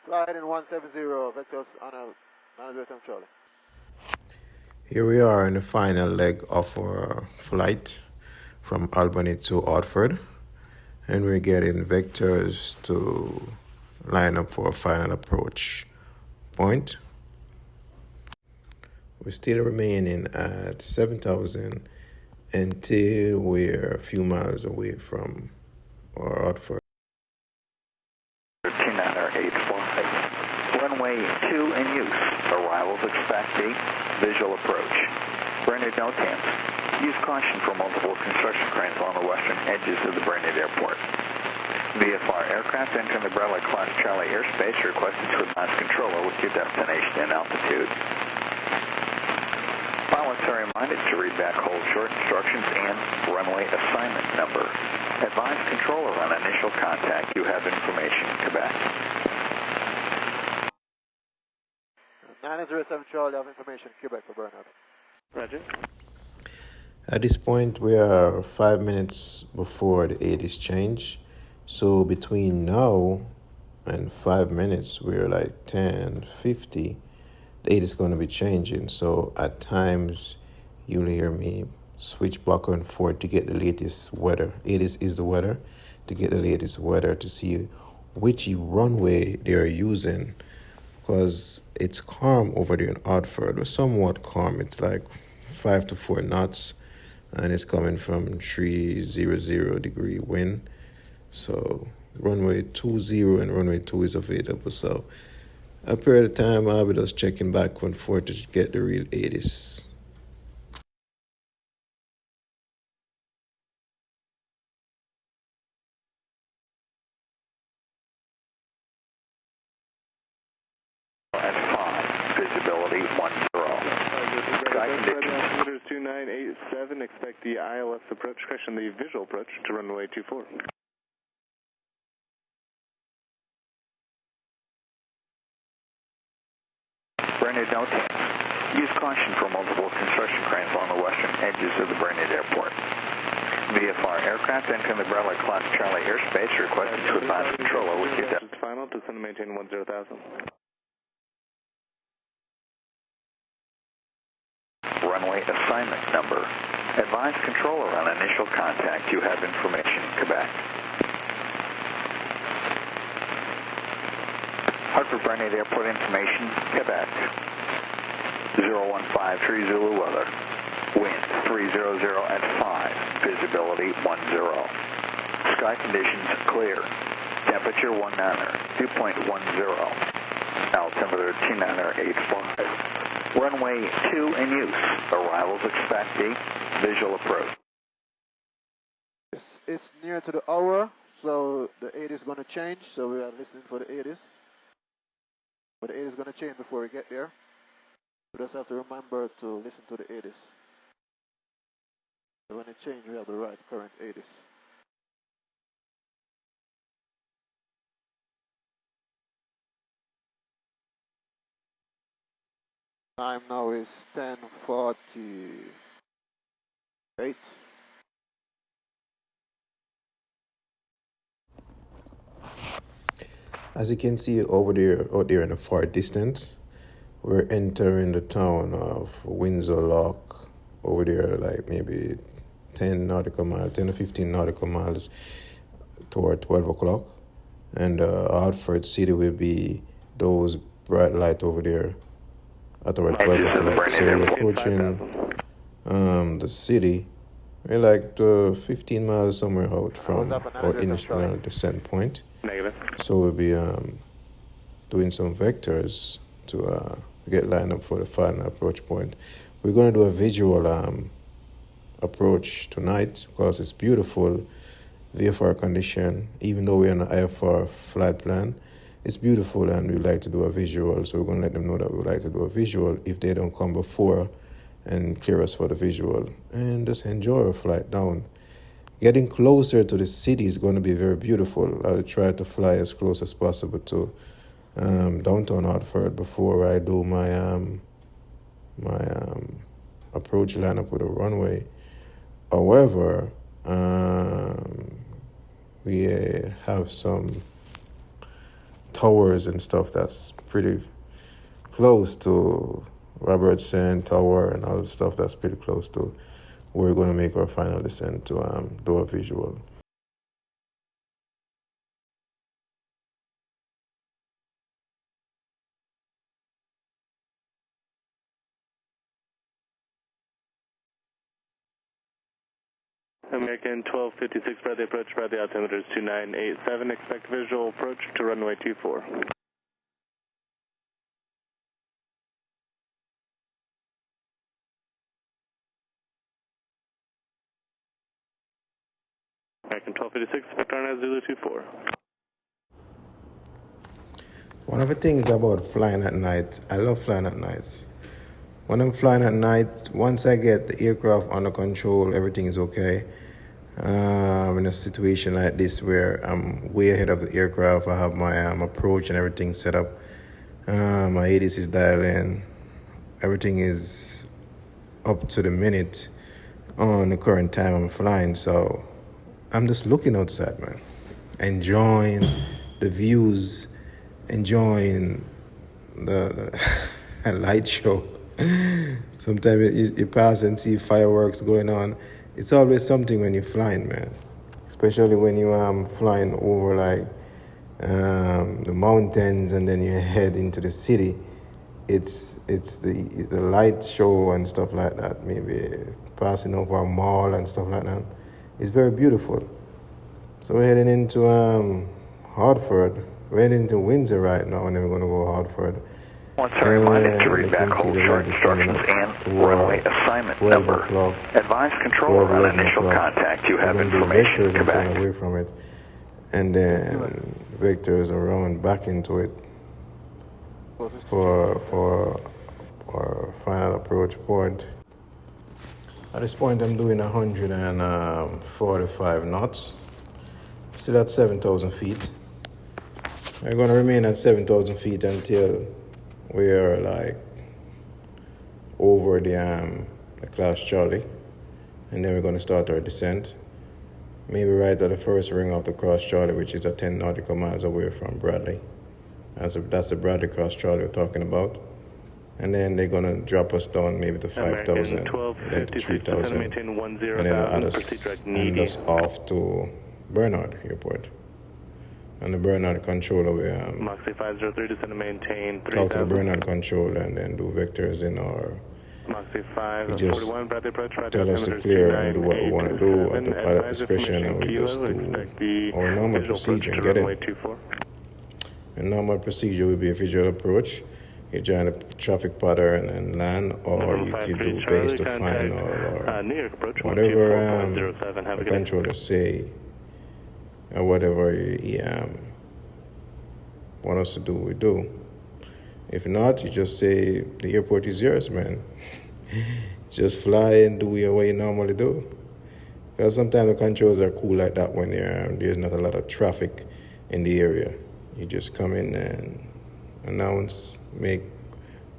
Sliding 170, vectors on a 907 Charlie. Here we are in the final leg of our flight from Albany to Hartford, and we're getting vectors to line up for a final approach point. We're still remaining at 7,000 until we're a few miles away from our Hartford. 2985. Runway 2 in use. Arrivals expected. Visual approach. Branded no temps. Use caution for multiple construction cranes along the western edges of the Branded Airport. VFR aircraft entering the Bradley Class Charlie airspace requested to advise controller with your destination and altitude. Pilots are reminded to read back hold short instructions and runway assignment number. Advise controller on initial contact. You have information, Quebec. 907 Charlie, have information, Quebec for burnout. Roger. At this point, we are 5 minutes before the 80s change. So between now and 5 minutes, we're like 10:50. The 80 is going to be changing. So at times, you'll hear me switch back and forth to get the latest weather. 80s is the weather, to get the latest weather to see which runway they're using. Because it's calm over there in Hartford, or somewhat calm. It's like 5 to 4 knots, and it's coming from 300 degree wind. So runway 20 and runway 2 is available. So a period of time, I'll be just checking back and forth to get the real 80s. Visibility 10. Sky conditions. 2987, expect the ILS approach, correction, the visual approach to runway 24. Branded no temps. Use caution for multiple construction cranes along the western edges of the Branded Airport. VFR aircraft entering the Bradley Class Charlie airspace requested to advise controller with your destination. Final, descend and maintain 10,000. Runway assignment number. Advise controller on initial contact. You have information, Quebec. Hartford Branded Airport information, Quebec. 0153 Zulu weather. Wind 300 at 5. Visibility 10. Sky conditions clear. Temperature 19. Dew point 10. Altimeter 2985. Runway 2 in use. Arrivals expected. Visual approach. It's near to the hour, so the 80 is going to change, so we are listening for the 80s. But the 80 is going to change before we get there. We just have to remember to listen to the 80s. So when it changes, we have the right current 80s. Time now is 10:48. As you can see out there in the far distance, we're entering the town of Windsor Lock over there, like maybe 10 to 15 nautical miles toward 12 o'clock. And Hartford City will be those bright light over there at around 12 o'clock. So we're approaching the city. We're like 15 miles somewhere out from our initial descent point. Negative. So we'll be doing some vectors to get lined up for the final approach point. We're going to do a visual approach tonight because it's beautiful VFR condition. Even though we're on an IFR flight plan, it's beautiful and we like to do a visual. So we're going to let them know that we like to do a visual if they don't come before and clear us for the visual. And just enjoy our flight down. Getting closer to the city is going to be very beautiful. I'll try to fly as close as possible to downtown Hartford before I do my approach lineup with a runway. However, we have some towers and stuff that's pretty close to Robertson Tower and all the stuff that's pretty close to where we're going to make our final descent to do a visual. American 1256, by the approach, by the altimeter is 2987. Expect visual approach to runway 24. American 1256, Victoria Zulu 24. One of the things about flying at night, I love flying at night. When I'm flying at night, once I get the aircraft under control, everything is okay. In a situation like this where I'm way ahead of the aircraft, I have my approach and everything set up. My ADIS is dialed in. Everything is up to the minute on the current time I'm flying. So I'm just looking outside, man. Enjoying the views, enjoying the light show. Sometimes you pass and see fireworks going on. It's always something when you're flying, man. Especially when you flying over like the mountains and then you head into the city. It's the light show and stuff like that. Maybe passing over a mall and stuff like that. It's very beautiful. So we're heading into Hartford. We're heading into Windsor right now, and then we're going to go Hartford. Once are reminded to read back hold your instructions and runway assignment number. Advise controller on initial contact. You have information. Vectors and turn away from it, and then vectors around back into it for our final approach point. At this point, I'm doing 145 knots. Still at 7,000 feet. We're going to remain at 7,000 feet until we are like over the class Charlie, and then we're going to start our descent. Maybe right at the first ring of the cross Charlie, which is 10 nautical miles away from Bradley. That's the Bradley cross Charlie we're talking about. And then they're going to drop us down maybe to 5,000, then to 3,000, and then add us off to Bernard Airport. And the Bernard controller, we Moxie 503, descend to maintain 3,000. talk to the Bernard controller and then do vectors in our. Moxie 541, Bradley approach, tell us to clear and do what we want to do at the pilot discretion, and we just do our normal procedure and get it. And normal procedure would be a visual approach. You join a traffic pattern and land, or you could do base to final, or whatever the controllers say, or whatever you want us to do, we do. If not, you just say the airport is yours, man. Just fly and do what you normally do. Because sometimes the controls are cool like that when there's not a lot of traffic in the area. You just come in and announce, make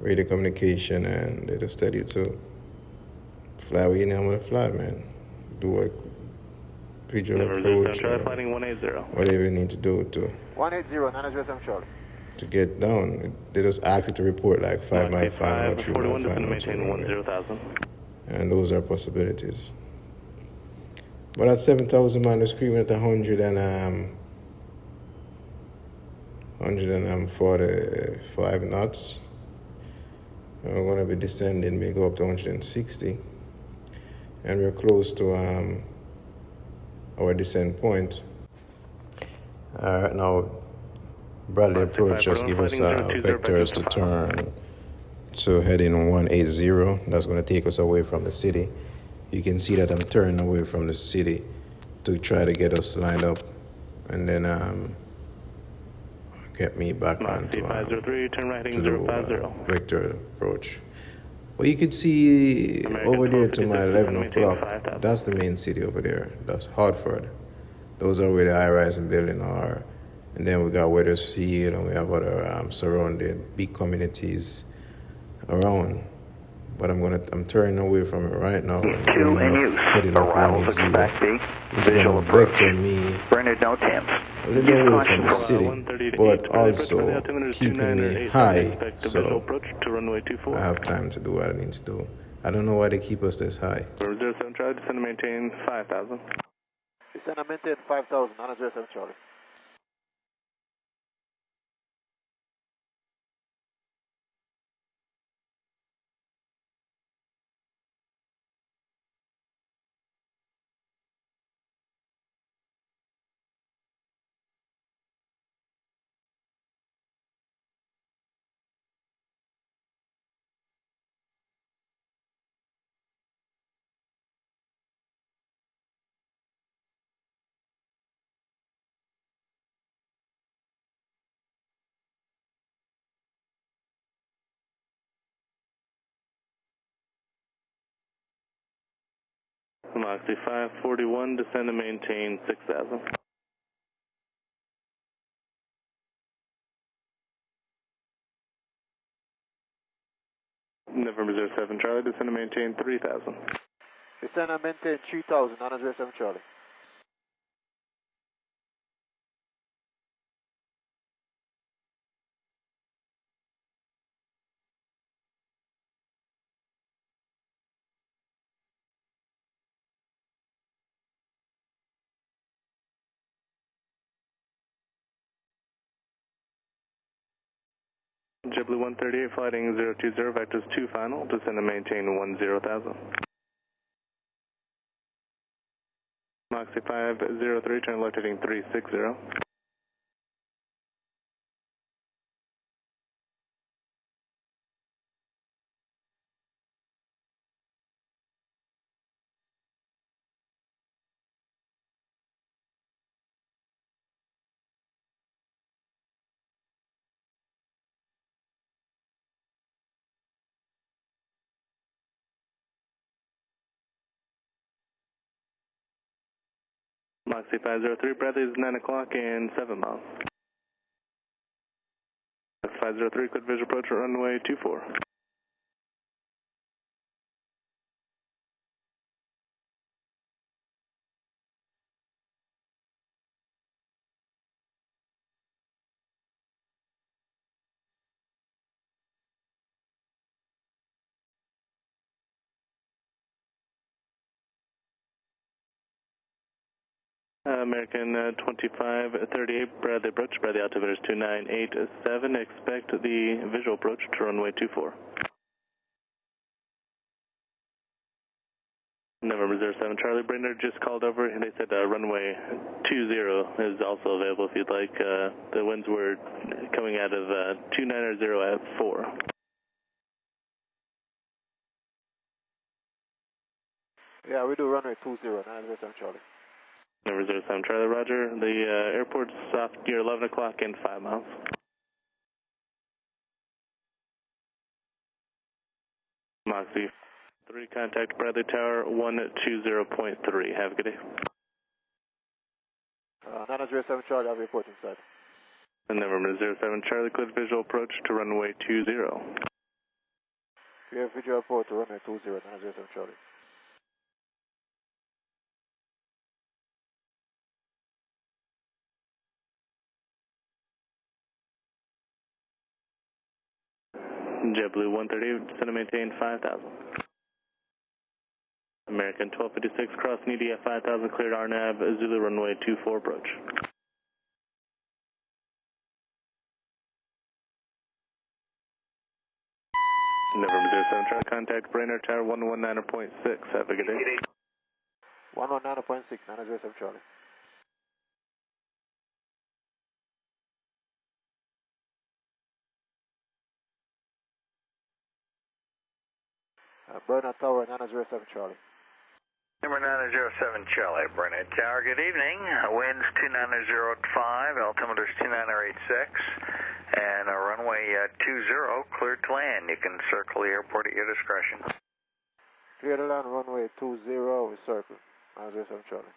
radio communication, and they just tell you to fly where you normally fly, man. Do a visual approach, whatever you need to do to 180, non-address Charlie. To get down. They just ask you to report like 5 mile final or 3 mile final, and those are possibilities. But at 7,000, man, we're screaming at 145 knots. And we're going to be descending, we go up to 160. And we're close to our descent point. Right now, Bradley approach just give us vectors to turn to heading 180. That's going to take us away from the city. You can see that I'm turning away from the city to try to get us lined up, and then get me back onto the vector approach. Well, you could see over there to my 11 o'clock, that's the main city over there. That's Hartford. Those are where the high-rise buildings are. And then we got Weathersfield, and we have other surrounded big communities around. But I'm turning away from it right now. Heading off 180. Visual approach. Bernard no temps. little Use away from caution the for city, 130 to 8. but Further approach by the also altimeter is keeping 29 or me 87. high, Expect a visual so approach to runway 24. I have time to do what I need to do. I don't know why they keep us this high. 07 Charlie, descend and maintain 5,000. Descend and maintain 5,000, 907 Charlie. Moxie 541, descend and maintain 6,000. November 07 Charlie, descend and maintain 3,000. Descend and maintain 3,000, 907 Charlie. JetBlue 138, flighting 020, vectors 2 final, descend and maintain 10,000. Moxie 503, turn left heading 360. Moxie 503, Bradley is 9 o'clock and 7 miles. 503, cleared visual approach at runway 24. American 2538, Bradley approach, Bradley altimeter is 2987, expect the visual approach to runway 24. November 07 Charlie, Brainerd just called over and they said runway 20 is also available if you'd like. The winds were coming out of 290 at 4. Yeah, we do runway 20, 907 Charlie. November 07 Charlie, roger. The airport's off near 11 o'clock and 5 miles. Moxie 3, contact Bradley Tower 120.3. Have a good day. 907 Charlie, I'll be reporting inside. And November 07 Charlie, cleared visual approach to runway 20. We have visual report to runway 20, 907 Charlie. JetBlue 138, descend and maintain 5,000. American 1256, crossing EDF 5000, cleared RNAV, Zulu runway 24 approach. November 07 Charlie, contact Brainerd Tower 119.6. Have a good day. 119.6, 907 Charlie. Bernard Tower, 907 Charlie. Number 907 Charlie, Brainerd Tower, good evening. Winds 29005, altimeter is 29086, and runway 20, cleared to land. You can circle the airport at your discretion. Clear to land, runway 20, we circle, 907 Charlie.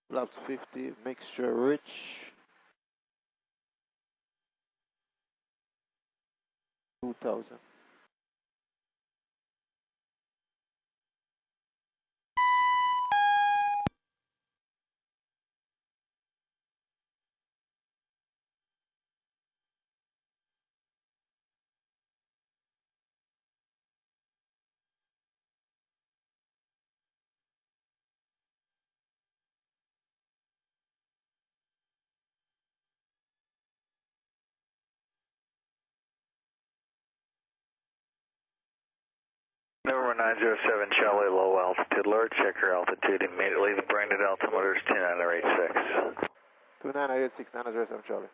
Flaps 50, mixture rich. $2,000. Number 907 Charlie, low altitude alert, check your altitude immediately. The branded altimeter is 2986. 2986, 907 Charlie.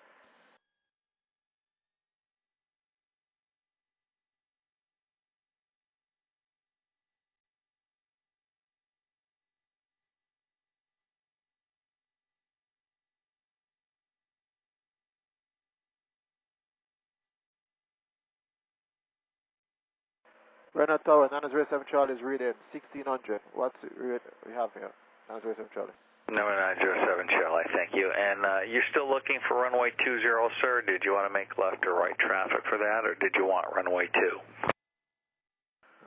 Renner Tower, 907 Charlie is reading 1600. What's the rate we have here? 907 Charlie. Number 907 Charlie, thank you. And you're still looking for runway 20, sir? Did you want to make left or right traffic for that, or did you want runway 2?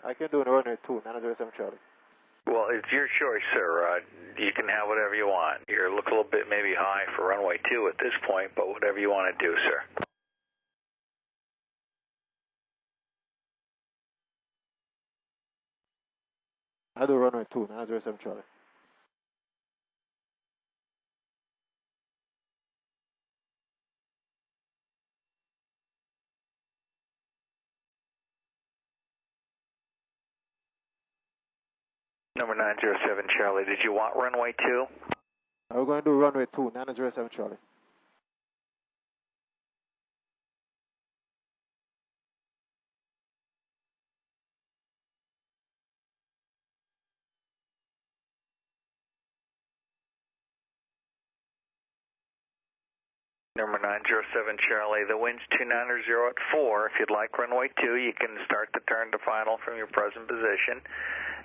I can do a runway 2, 907 Charlie. Well, it's your choice, sir. You can have whatever you want. You're looking a little bit maybe high for runway 2 at this point, but whatever you want to do, sir. I do runway 2, 907 Charlie. Number 907 Charlie, did you want runway 2? We're going to do runway 2, 907 Charlie. Number 907 Charlie, the wind's 290 at 4. If you'd like runway 2, you can start the turn to final from your present position.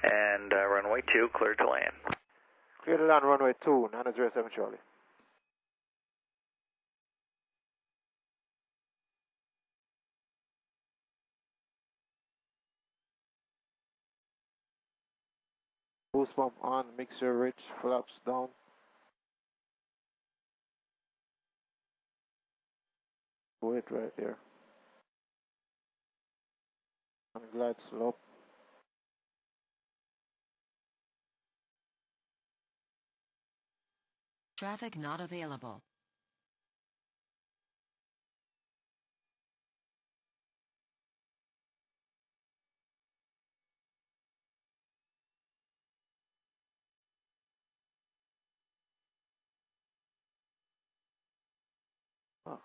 And runway 2, clear to land. Clear to land, runway 2, 907 Charlie. Boost pump on, mixture rich, flaps down. Wait right there. And glide slope. Traffic not available. Fuck.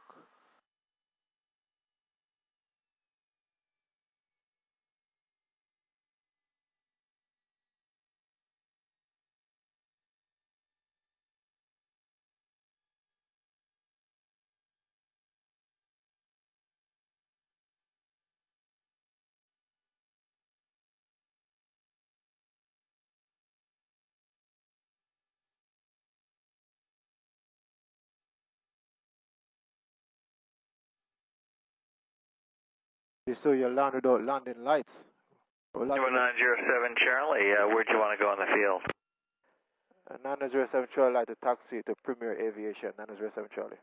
So you land without landing lights. Number 907 Charlie, where'd you want to go in the field? 907 Charlie, like the taxi to Premier Aviation, 907 Charlie.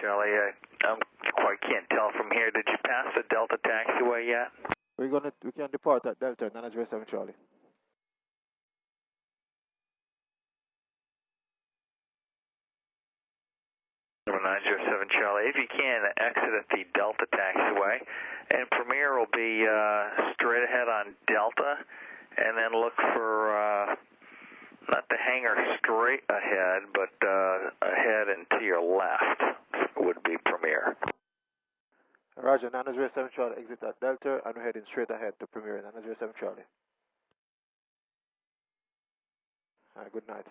Charlie, I quite can't tell from here. Did you pass the Delta taxiway yet? We can depart at Delta, 907 Charlie. Number 907 Charlie, if you can, exit at the Delta taxiway, and Premier will be straight ahead on Delta, and then look for not the hangar straight ahead, but ahead and to your left would be Premier. Roger, 907 Charlie, exit at Delta, and we're heading straight ahead to Premier, 907 Charlie. Good night.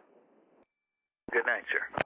Good night, sir.